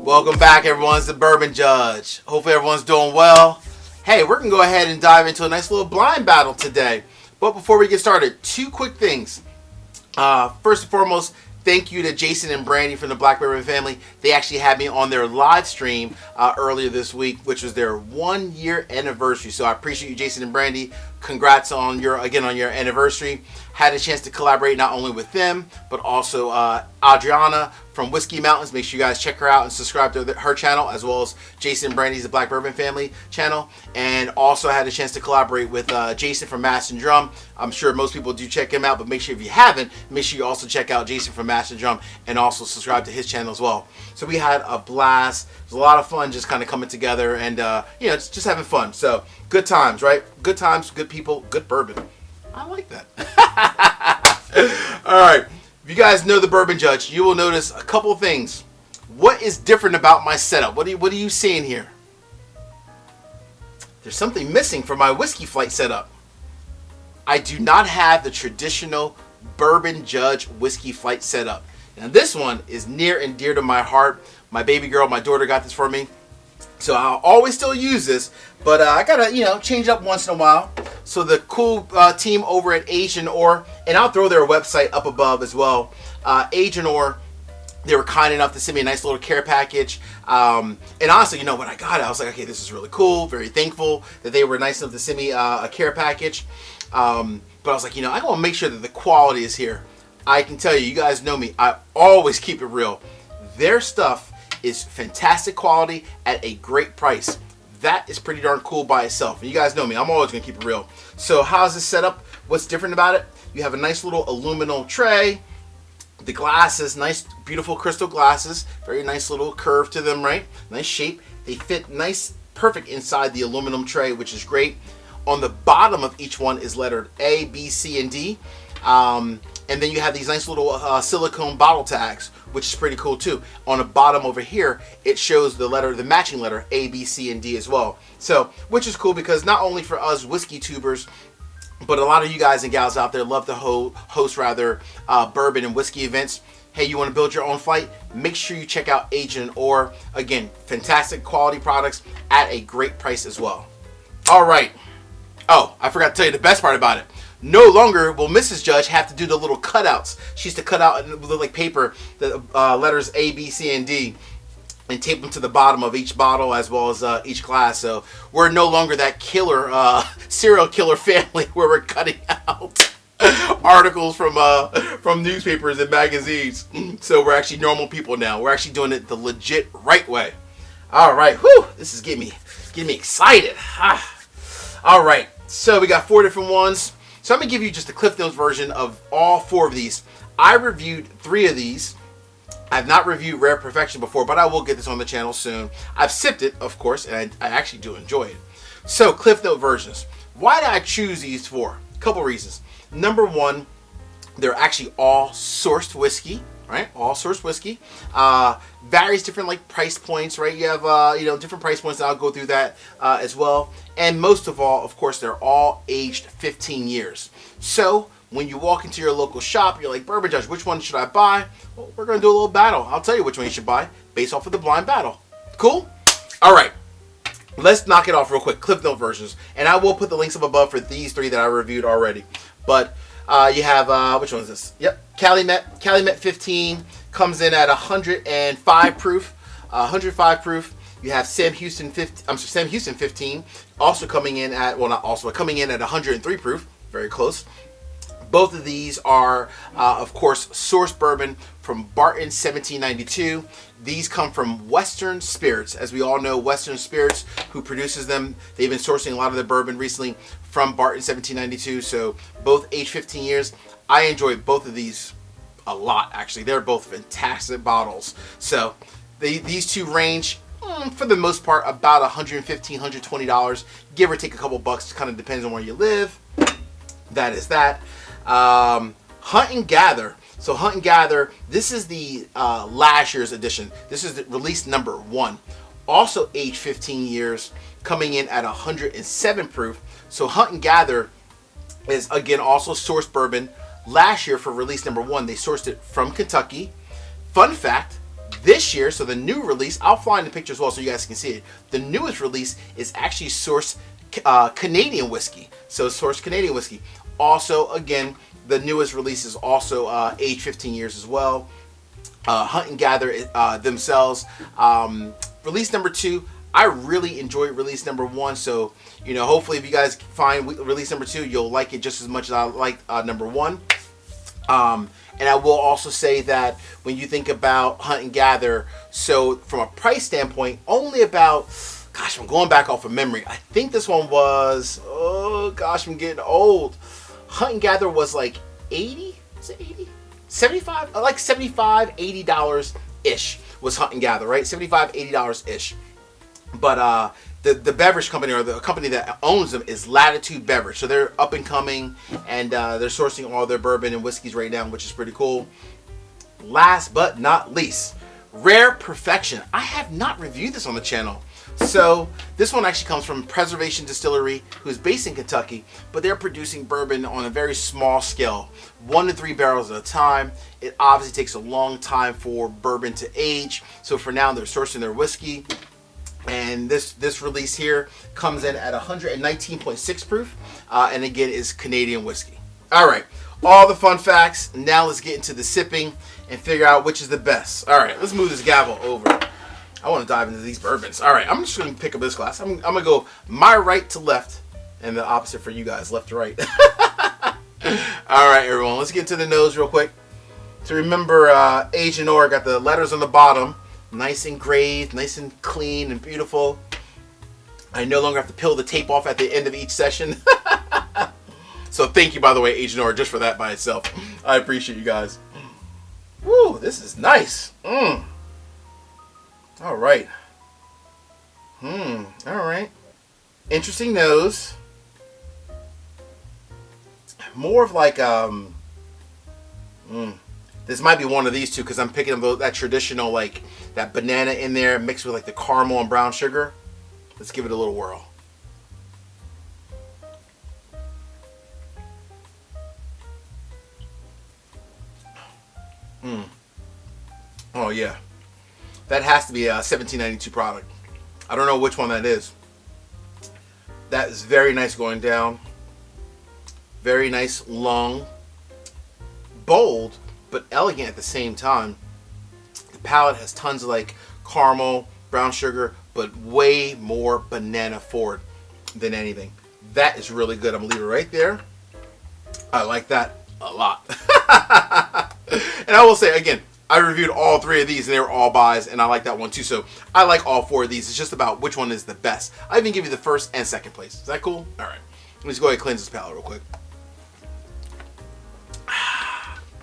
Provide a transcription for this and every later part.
Welcome back, everyone. It's the Bourbon Judge. Hopefully everyone's doing well. Hey, we're going to go ahead and dive into a nice little blind battle today. But before we get started, two quick things. First and foremost, thank you to Jason and Brandy from the Black Bourbon family. They actually had me on their live stream earlier this week, which was their 1 year anniversary. So I appreciate you, Jason and Brandy. Congrats on your anniversary. Had a chance to collaborate not only with them, but also Adriana from Whiskey Mountains. Make sure you guys check her out and subscribe to her channel, as well as Jason and Brandy's The Black Bourbon Family channel. And also had a chance to collaborate with Jason from Mash and Drum. I'm sure most people do check him out, but make sure if you haven't, make sure you also check out Jason from Mash and Drum and also subscribe to his channel as well. So we had a blast. It was a lot of fun just kind of coming together and, just having fun. So good times, right? Good times, good people, good bourbon. I like that. All right. If you guys know the Bourbon Judge, you will notice a couple things. What is different about my setup? What are you seeing here? There's something missing from my whiskey flight setup. I do not have the traditional Bourbon Judge whiskey flight setup. Now this one is near and dear to my heart. My baby girl, my daughter got this for me. So I'll always still use this, but I gotta, change it up once in a while. So the cool team over at Asian Ore, and I'll throw their website up above as well. Asian Ore, they were kind enough to send me a nice little care package. And honestly, when I got it, I was like, okay, this is really cool. Very thankful that they were nice enough to send me a care package. But I was like, I want to make sure that the quality is here. I can tell you, you guys know me. I always keep it real. Their stuff is fantastic quality at a great price. That is pretty darn cool by itself. And you guys know me, I'm always gonna keep it real. So how's this set up? What's different about it? You have a nice little aluminum tray. The glasses, nice beautiful crystal glasses. Very nice little curve to them, right? Nice shape. They fit nice, perfect inside the aluminum tray, which is great. On the bottom of each one is lettered A, B, C, and D. And then you have these nice little silicone bottle tags, which is pretty cool too. On the bottom over here, it shows the matching letter A, B, C, and D as well. So, which is cool because not only for us whiskey tubers, but a lot of you guys and gals out there love to host bourbon and whiskey events. Hey, you want to build your own flight? Make sure you check out Asian Ore. Again, fantastic quality products at a great price as well. All right. Oh, I forgot to tell you the best part about it. No longer will Mrs. Judge have to do the little cutouts. She used to cut out with like paper the letters A, B, C, and D and tape them to the bottom of each bottle as well as each glass. So we're no longer that serial killer family where we're cutting out articles from newspapers and magazines. So we're actually normal people now. We're actually doing it the legit right way. All right, whew, this is getting me excited. All right, so we got 4 different ones. So I'm going to give you just a Cliff Notes version of all 4 of these. I reviewed 3 of these. I've not reviewed Rare Perfection before, but I will get this on the channel soon. I've sipped it, of course, and I actually do enjoy it. So, Cliff Note versions. Why did I choose these 4? A couple reasons. Number 1, they're actually all sourced whiskey, right? All sourced whiskey. Varies different price points, right? You have different price points, and I'll go through that as well. And most of all, of course, they're all aged 15 years. So when you walk into your local shop, you're like, Bourbon Judge, which one should I buy? Well, we're going to do a little battle. I'll tell you which one you should buy based off of the blind battle. Cool? All right. Let's knock it off real quick. Cliff Note versions. And I will put the links up above for these 3 that I reviewed already. But you have, which one is this? Yep. Calumet 15 comes in at 105 proof. 105 proof. You have Sam Houston 15 also coming in at, coming in at 103 proof. Very close. Both of these are, of course, sourced bourbon from Barton 1792. These come from Western Spirits. As we all know, Western Spirits, who produces them, they've been sourcing a lot of their bourbon recently from Barton 1792. So both aged 15 years. I enjoy both of these a lot, actually. They're both fantastic bottles. So these 2 range, for the most part, about $115, $120, give or take a couple bucks. It kind of depends on where you live. That is that. Hunt and Gather. So Hunt and Gather, this is the last year's edition. This is the release number 1. Also aged 15 years, coming in at 107 proof. So Hunt and Gather is, again, also sourced bourbon. Last year for release number 1, they sourced it from Kentucky. Fun fact, This year, so the new release, I'll find the picture as well so you guys can see it. The newest release is actually sourced Canadian whiskey. So sourced Canadian whiskey. Also, again, the newest release is also aged 15 years as well. Hunt and Gather themselves. Release number 2, I really enjoyed release number 1. So, you know, hopefully if you guys find release number 2, you'll like it just as much as I liked number 1. And I will also say that when you think about Hunt and Gather, so from a price standpoint, only about, gosh, I'm going back off of memory. I think this one was, oh gosh, I'm getting old. Hunt and Gather was like 80? Is it 80? 75? Like $75, $80-ish was Hunt and Gather, right? $75, $80-ish. But the beverage company, or the company that owns them, is Latitude Beverage. So they're up and coming, and they're sourcing all their bourbon and whiskeys right now, which is pretty cool. Last but not least, Rare Perfection. I have not reviewed this on the channel. So this one actually comes from Preservation Distillery, who's based in Kentucky, but they're producing bourbon on a very small scale, 1 to 3 barrels at a time. It obviously takes a long time for bourbon to age. So for now, they're sourcing their whiskey. And this release here comes in at 119.6 proof, and again is Canadian whiskey. All right, all the fun facts. Now let's get into the sipping and figure out which is the best. All right, let's move this gavel over. I want to dive into these bourbons. All right, I'm just going to pick up this glass. I'm going to go my right to left, and the opposite for you guys, left to right. All right, everyone, let's get to the nose real quick. So remember, Agent Or got the letters on the bottom. Nice engraved, nice and clean and beautiful. I no longer have to peel the tape off at the end of each session. So thank you, by the way, Agent Or, just for that by itself. I appreciate you guys. Woo, this is nice. All right. All right. Interesting nose. More of like this might be one of these two, because I'm picking up that traditional, like that banana in there mixed with like the caramel and brown sugar. Let's give it a little whirl. Oh yeah, that has to be a 1792 product. I don't know which one that is. That is very nice going down. Very nice, long, bold, but elegant at the same time. The palate has tons of like caramel, brown sugar, but way more banana forward than anything. That is really good. I'm gonna leave it right there. I like that a lot. And I will say again, I reviewed all 3 of these and they were all buys, and I like that one too. So I like all 4 of these. It's just about which one is the best. I even give you the first and second place. Is that cool? All right. Let me just go ahead and cleanse this palate real quick.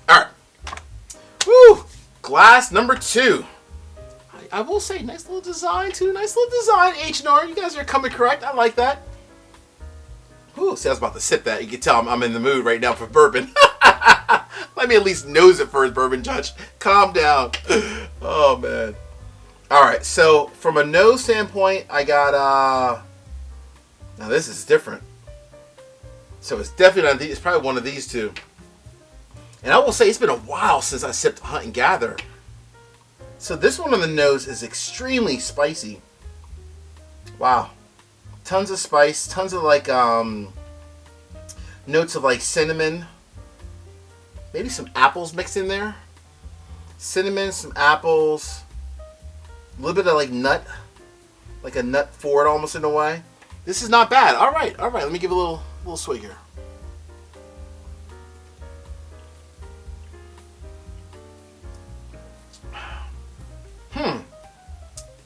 All right. Woo! Glass number 2. I will say, nice little design too. Nice little design, H&R. You guys are coming correct. I like that. Ooh, see, I was about to sip that. You can tell I'm in the mood right now for bourbon. Let me at least nose it first, Bourbon Judge. Calm down. Oh, man. All right, so from a nose standpoint, I got, now this is different. So it's definitely not these. It's probably one of these two. And I will say, it's been a while since I sipped Hunt and Gather. So this one on the nose is extremely spicy. Wow. Tons of spice, tons of like notes of like cinnamon. Maybe some apples mixed in there. Cinnamon, some apples. A little bit of like nut. Like a nut forward almost in a way. This is not bad. All right, all right. Let me give it a little swig here.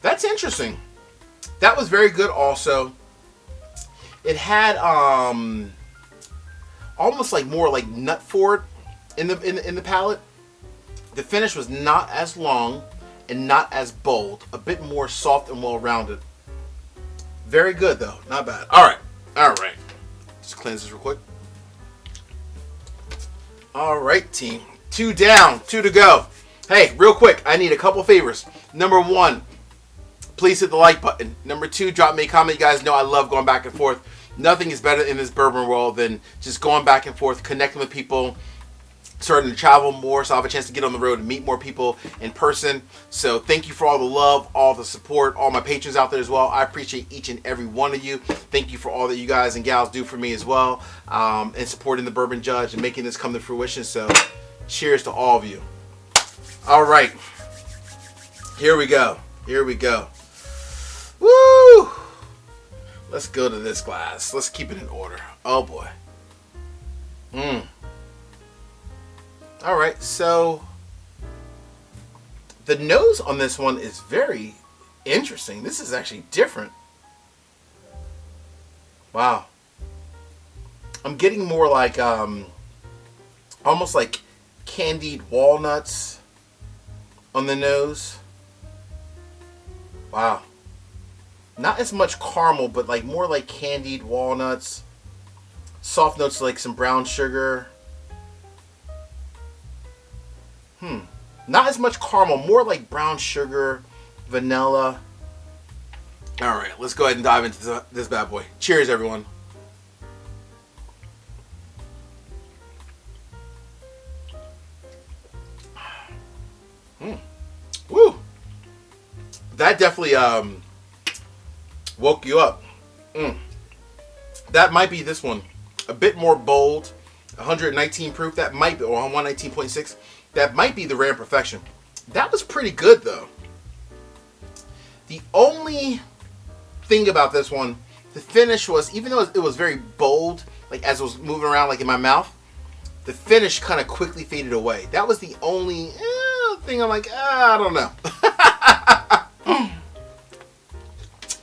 That's interesting. That was very good also. It had almost like more like nut forward in the palate. The finish was not as long and not as bold. A bit more soft and well-rounded. Very good though. Not bad. All right. All right. Just cleanse this real quick. All right, team. 2 down, 2 to go. Hey, real quick, I need a couple favors. Number 1, please hit the like button. Number 2, drop me a comment. You guys know I love going back and forth. Nothing is better in this bourbon world than just going back and forth, connecting with people, starting to travel more, so I'll have a chance to get on the road and meet more people in person. So thank you for all the love, all the support, all my patrons out there as well. I appreciate each and every one of you. Thank you for all that you guys and gals do for me as well, and supporting the Bourbon Judge and making this come to fruition. So cheers to all of you. All right, here we go. Here we go. Woo! Let's go to this glass. Let's keep it in order. Oh boy. All right, so the nose on this one is very interesting. This is actually different. Wow. I'm getting more like almost like candied walnuts on the nose. Wow. Not as much caramel, but like more like candied walnuts. Soft notes like some brown sugar. Not as much caramel, more like brown sugar, vanilla. All right, let's go ahead and dive into this bad boy. Cheers, everyone. Woo! That definitely woke you up. That might be this one. A bit more bold. 119 proof. That might be, or 119.6. That might be the Rare Perfection. That was pretty good, though. The only thing about this one, the finish was, even though it was very bold, like as it was moving around like in my mouth, the finish kind of quickly faded away. That was the only thing I'm like, I don't know.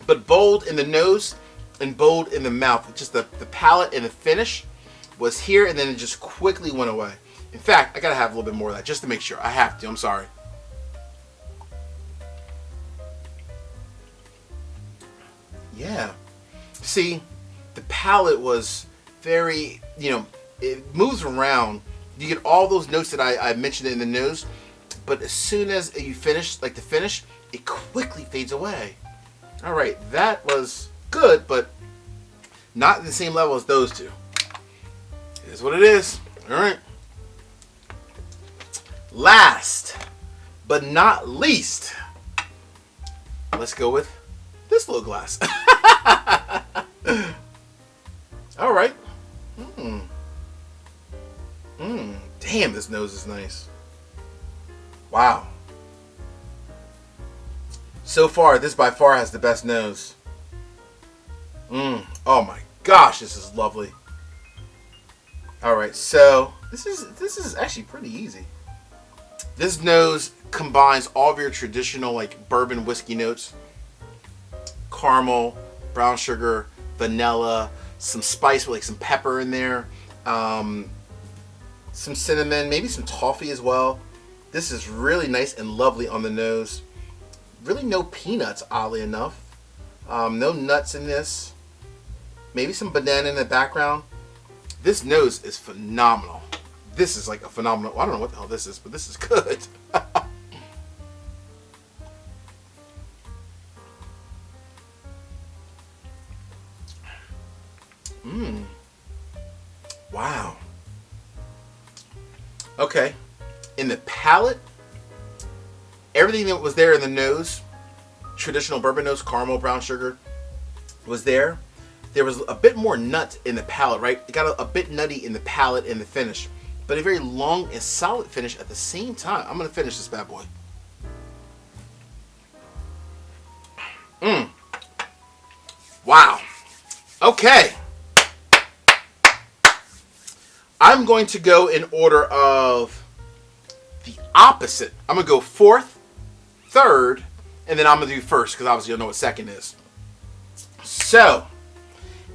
But bold in the nose and bold in the mouth. Just the palate and the finish was here, and then it just quickly went away. In fact, I gotta have a little bit more of that just to make sure. I have to. I'm sorry. Yeah. See, the palate was very, it moves around. You get all those notes that I mentioned in the nose, but as soon as you finish, like the finish, it quickly fades away. All right, that was good, but not at the same level as those two. It is what it is. All right. Last but not least, let's go with this little glass. All right. Damn, this nose is nice. Wow. So far, this by far has the best nose. Oh my gosh, this is lovely. All right, so this is actually pretty easy. This nose combines all of your traditional like bourbon whiskey notes. Caramel, brown sugar, vanilla, some spice with like some pepper in there, some cinnamon, maybe some toffee as well. This is really nice and lovely on the nose. Really no peanuts, oddly enough. No nuts in this. Maybe some banana in the background. This nose is phenomenal. This is like a phenomenal. I don't know what the hell this is, but this is good. Wow. Okay. In the palate, everything that was there in the nose, traditional bourbon nose, caramel, brown sugar, was there. There was a bit more nut in the palate, right? It got a bit nutty in the palate and the finish, but a very long and solid finish at the same time. I'm gonna finish this bad boy. Wow. Okay. I'm going to go in order of the opposite. I'm gonna go fourth, third, and then I'm gonna do first because obviously you'll know what second is. So,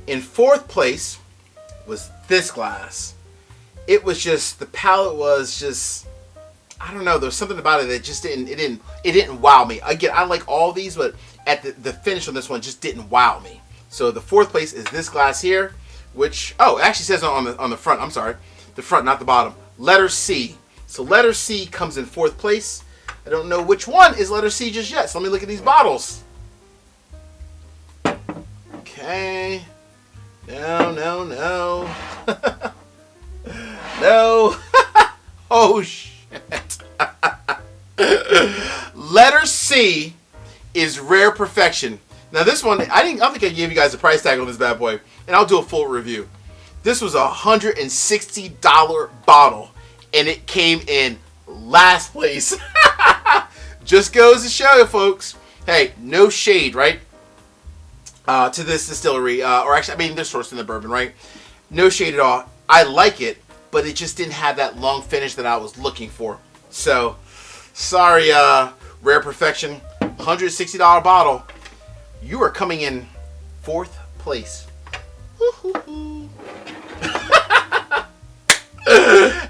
in fourth place was this glass. It was just, the palate was just, I don't know, there was something about it that just didn't wow me. Again, I like all these, but at the finish on this one just didn't wow me. So the fourth place is this glass here, which, oh, it actually says on the front, I'm sorry, the front, not the bottom, letter C. So letter C comes in fourth place. I don't know which one is letter C just yet, so let me look at these bottles. Okay. No. No. Oh, shit. Letter C is Rare Perfection. Now this one, I don't think I gave you guys a price tag on this bad boy, and I'll do a full review. This was a $160 bottle, and it came in last place. Just goes to show you, folks. Hey, no shade, right? To this distillery, or actually, I mean, they're sourcing the bourbon, right? No shade at all. I like it, but it just didn't have that long finish that I was looking for. So, sorry, Rare Perfection, $160 bottle. You are coming in 4th place.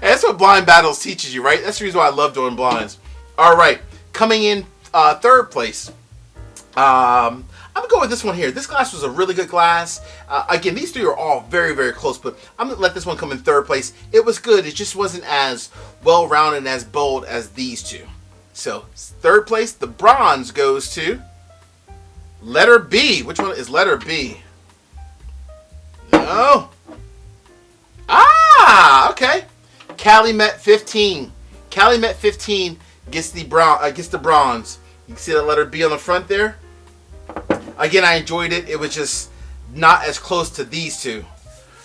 That's what blind battles teaches you, right? That's the reason why I love doing blinds. All right, coming in 3rd place. I'm gonna go with this one here. This glass was a really good glass. Again, these 3 are all very, very close, but I'm gonna let this one come in 3rd place. It was good. It just wasn't as well-rounded and as bold as these 2. So 3rd place, the bronze goes to letter B. Which one is letter B? No. Ah, okay. Calumet 15. Calumet 15 gets the bronze. You can see that letter B on the front there. Again, I enjoyed it. It was just not as close to these 2.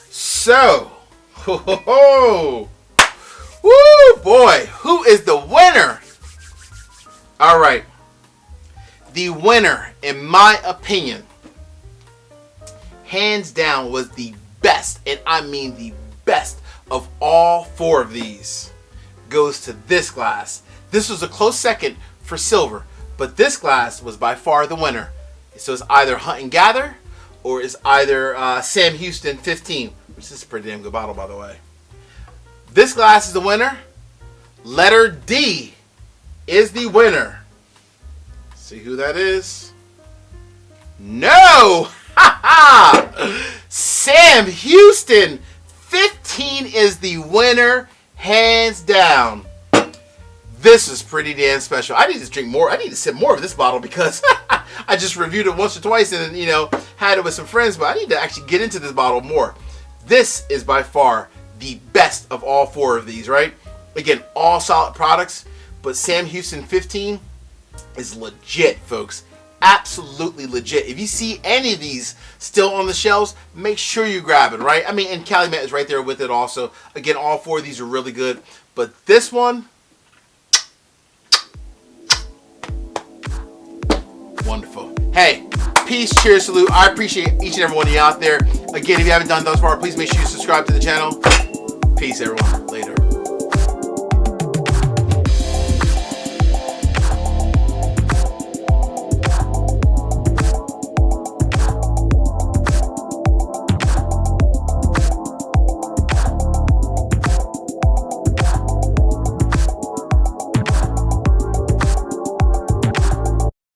So, woo, boy, who is the winner? All right. The winner, in my opinion, hands down, was the best, and I mean the best of all 4 of these, goes to this glass. This was a close second for silver, but this glass was by far the winner. So it's either Hunt and Gather, or it's either Sam Houston 15, which is a pretty damn good bottle, by the way. This glass is the winner. Letter D is the winner. See who that is? No! Sam Houston 15 is the winner, hands down. This is pretty damn special. I need to drink more. I need to sip more of this bottle because I just reviewed it once or twice and, you know, had it with some friends, but I need to actually get into this bottle more. This is by far the best of all 4 of these, right? Again, all solid products, but Sam Houston 15 is legit, folks. Absolutely legit. If you see any of these still on the shelves, make sure you grab it, right? I mean, and Calumet is right there with it also. Again, all 4 of these are really good, but this one, wonderful. Hey, peace, cheers, salute. I appreciate each and every one of you out there. Again, if you haven't done thus far, please make sure you subscribe to the channel. Peace, everyone. Later.